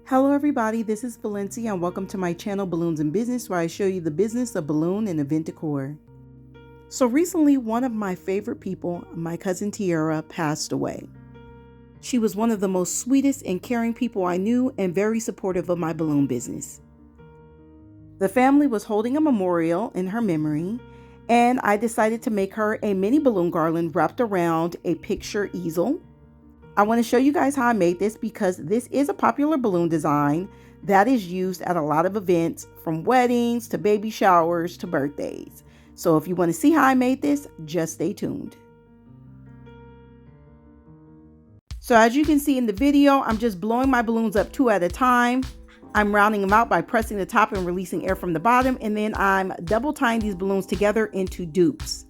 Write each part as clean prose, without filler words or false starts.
Hello everybody, this is Valencia and welcome to my channel Balloons and Business, where I show you the business of balloon and event decor. So recently, one of my favorite people, my cousin Tiara, passed away. She was one of the most sweetest and caring people I knew and very supportive of my balloon business. The family was holding a memorial in her memory, and I decided to make her a mini balloon garland wrapped around a picture easel. I want to show you guys how I made this because this is a popular balloon design that is used at a lot of events, from weddings to baby showers to birthdays. So if you want to see how I made this, just stay tuned. So as you can see in the video, I'm just blowing my balloons up 2 at a time. I'm rounding them out by pressing the top and releasing air from the bottom, and then I'm double tying these balloons together into dupes.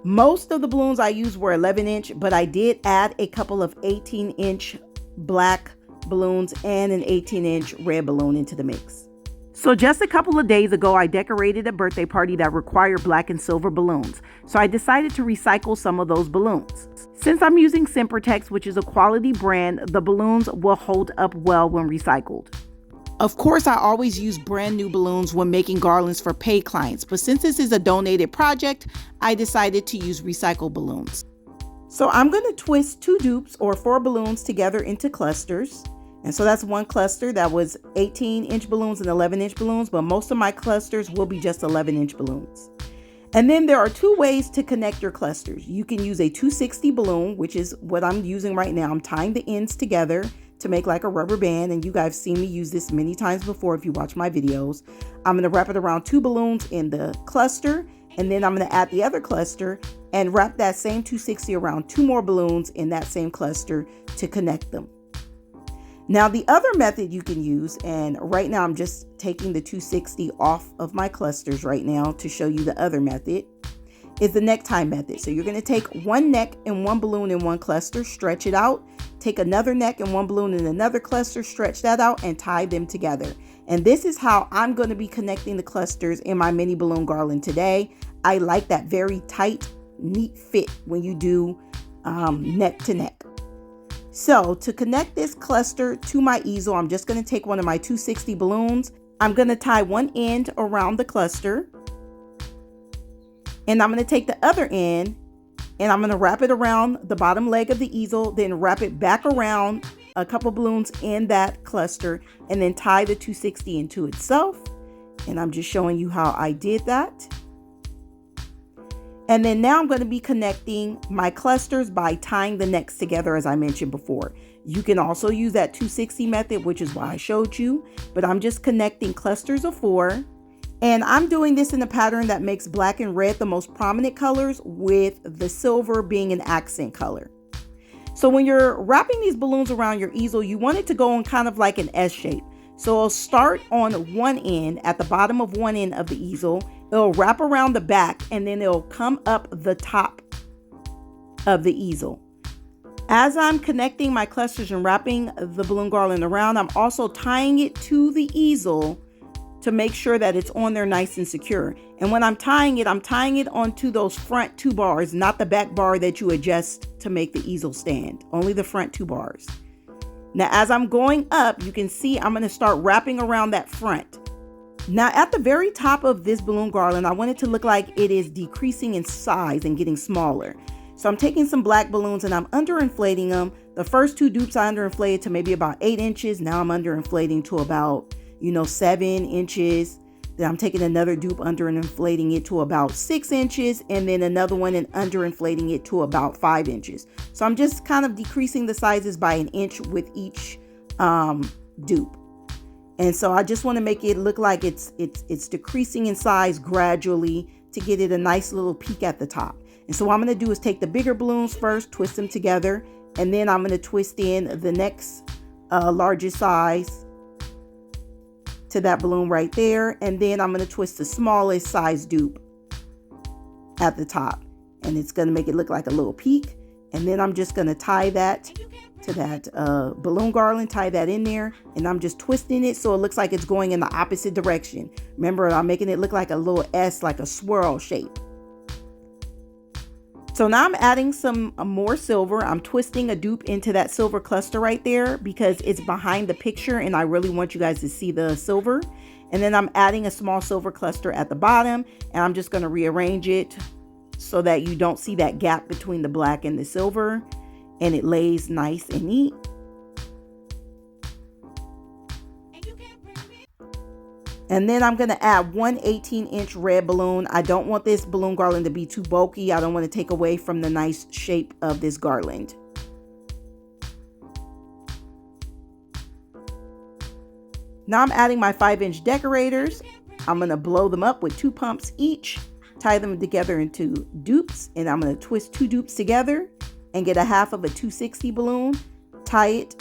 Most of the balloons I used were 11-inch, but I did add a couple of 18-inch black balloons and an 18-inch red balloon into the mix. So just a couple of days ago, I decorated a birthday party that required black and silver balloons. So I decided to recycle some of those balloons. Since I'm using Sempertex, which is a quality brand, the balloons will hold up well when recycled. Of course, I always use brand new balloons when making garlands for paid clients, but since this is a donated project, I decided to use recycled balloons. So I'm going to twist 2 dupes or 4 balloons together into clusters. And so that's one cluster that was 18-inch balloons and 11-inch balloons, but most of my clusters will be just 11-inch balloons. And then there are 2 ways to connect your clusters. You can use a 260 balloon, which is what I'm using right now. I'm tying the ends together to make like a rubber band, and you guys have seen me use this many times before if you watch my videos. I'm going to wrap it around 2 balloons in the cluster, and then I'm going to add the other cluster and wrap that same 260 around 2 more balloons in that same cluster to connect them. Now the other method you can use, and right now I'm just taking the 260 off of my clusters right now to show you the other method, is the necktie method. So you're going to take 1 neck and 1 balloon in 1 cluster, stretch it out, take another neck and 1 balloon in another cluster, stretch that out, and tie them together. And this is how I'm going to be connecting the clusters in my mini balloon garland today. I like that very tight, neat fit when you do neck to neck. So to connect this cluster to my easel, I'm just going to take one of my 260 balloons. I'm going to tie one end around the cluster, and I'm going to take the other end and I'm going to wrap it around the bottom leg of the easel, then wrap it back around a couple balloons in that cluster, and then tie the 260 into itself. And I'm just showing you how I did that. And then now I'm going to be connecting my clusters by tying the necks together, as I mentioned before. You can also use that 260 method, which is why I showed you, but I'm just connecting clusters of 4. And I'm doing this in a pattern that makes black and red the most prominent colors, with the silver being an accent color. So when you're wrapping these balloons around your easel, you want it to go in kind of like an S shape. So I'll start on one end, at the bottom of one end of the easel. It'll wrap around the back, and then it'll come up the top of the easel. As I'm connecting my clusters and wrapping the balloon garland around, I'm also tying it to the easel to make sure that it's on there nice and secure. And when I'm tying it onto those front 2 bars, not the back bar that you adjust to make the easel stand, only the front 2 bars. Now, as I'm going up, you can see I'm going to start wrapping around that front. Now, at the very top of this balloon garland, I want it to look like it is decreasing in size and getting smaller. So I'm taking some black balloons and I'm underinflating them. The first 2 dupes I underinflated to maybe about 8 inches. Now I'm underinflating to about 7 inches. Then I'm taking another dupe under and inflating it to about 6 inches, and then another one and underinflating it to about 5 inches. So I'm just kind of decreasing the sizes by 1 inch with each dupe. And so I just want to make it look like it's decreasing in size gradually to get it a nice little peak at the top. And so what I'm going to do is take the bigger balloons first, twist them together, and then I'm going to twist in the next largest size to that balloon right there, and then I'm going to twist the smallest size dupe at the top, and it's going to make it look like a little peak. And then I'm just going to tie that to that balloon garland, tie that in there, and I'm just twisting it so it looks like it's going in the opposite direction. Remember, I'm making it look like a little S, like a swirl shape. So now I'm adding some more silver. I'm twisting a dupe into that silver cluster right there because it's behind the picture and I really want you guys to see the silver. And then I'm adding a small silver cluster at the bottom, and I'm just going to rearrange it so that you don't see that gap between the black and the silver, and it lays nice and neat. And then I'm going to add one 18-inch red balloon. I don't want this balloon garland to be too bulky. I don't want to take away from the nice shape of this garland. Now I'm adding my 5-inch decorators. I'm going to blow them up with 2 pumps each, tie them together into dupes, and I'm going to twist 2 dupes together and get a half of a 260 balloon, tie it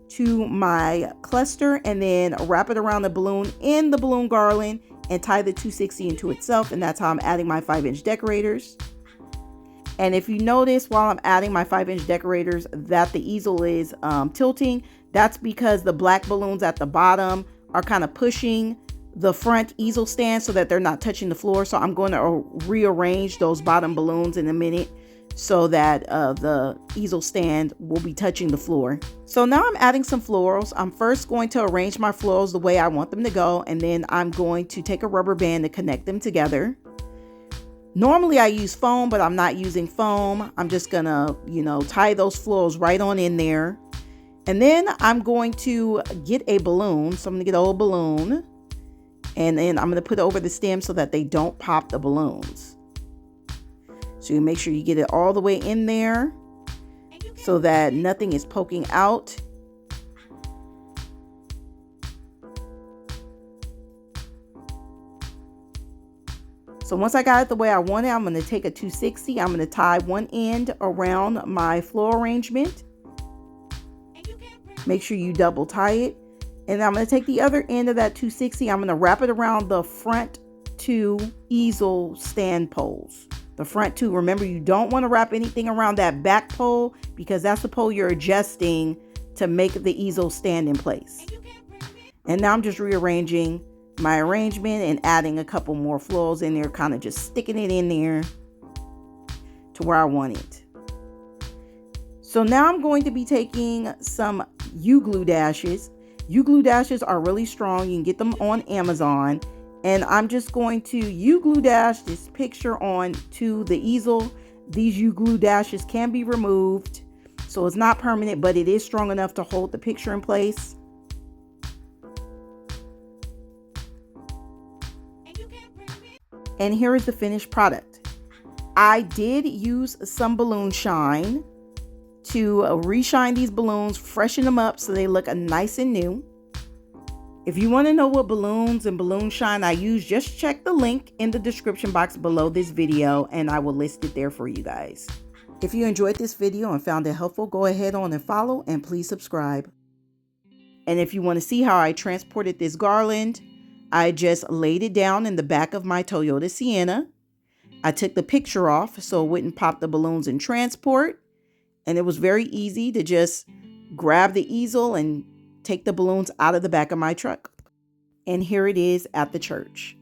to my cluster, and then wrap it around the balloon in the balloon garland and tie the 260 into itself. And that's how I'm adding my 5-inch decorators. And if you notice while I'm adding my 5-inch decorators that the easel is tilting, that's because the black balloons at the bottom are kind of pushing the front easel stand so that they're not touching the floor. So I'm going to rearrange those bottom balloons in a minute so that the easel stand will be touching the floor. So now I'm adding some florals. I'm first going to arrange my florals the way I want them to go, and then I'm going to take a rubber band to connect them together. Normally I use foam, but I'm not using foam. I'm just gonna, tie those florals right on in there. And then I'm going to get a balloon. So I'm gonna get an old balloon, and then I'm gonna put it over the stem so that they don't pop the balloons. So you make sure you get it all the way in there so that nothing is poking out. So once I got it the way I want it, I'm going to take a 260. I'm going to tie one end around my floral arrangement. Make sure you double tie it. And I'm going to take the other end of that 260. I'm going to wrap it around the front 2 easel stand poles. The front 2, remember, you don't want to wrap anything around that back pole because that's the pole you're adjusting to make the easel stand in place. And now I'm just rearranging my arrangement and adding a couple more florals in there, kind of just sticking it in there to where I want it. So now I'm going to be taking some U-glue dashes. U-glue dashes are really strong. You can get them on Amazon. And I'm just going to U-glue dash this picture on to the easel. These U-glue dashes can be removed, so it's not permanent, but it is strong enough to hold the picture in place. And here is the finished product. I did use some balloon shine to reshine these balloons, freshen them up so they look nice and new. If you want to know what balloons and balloon shine I use, just check the link in the description box below this video and I will list it there for you guys. If you enjoyed this video and found it helpful, go ahead on and follow, and please subscribe. And if you want to see how I transported this garland, I just laid it down in the back of my Toyota Sienna. I took the picture off so it wouldn't pop the balloons in transport. And it was very easy to just grab the easel and take the balloons out of the back of my truck. And here it is at the church.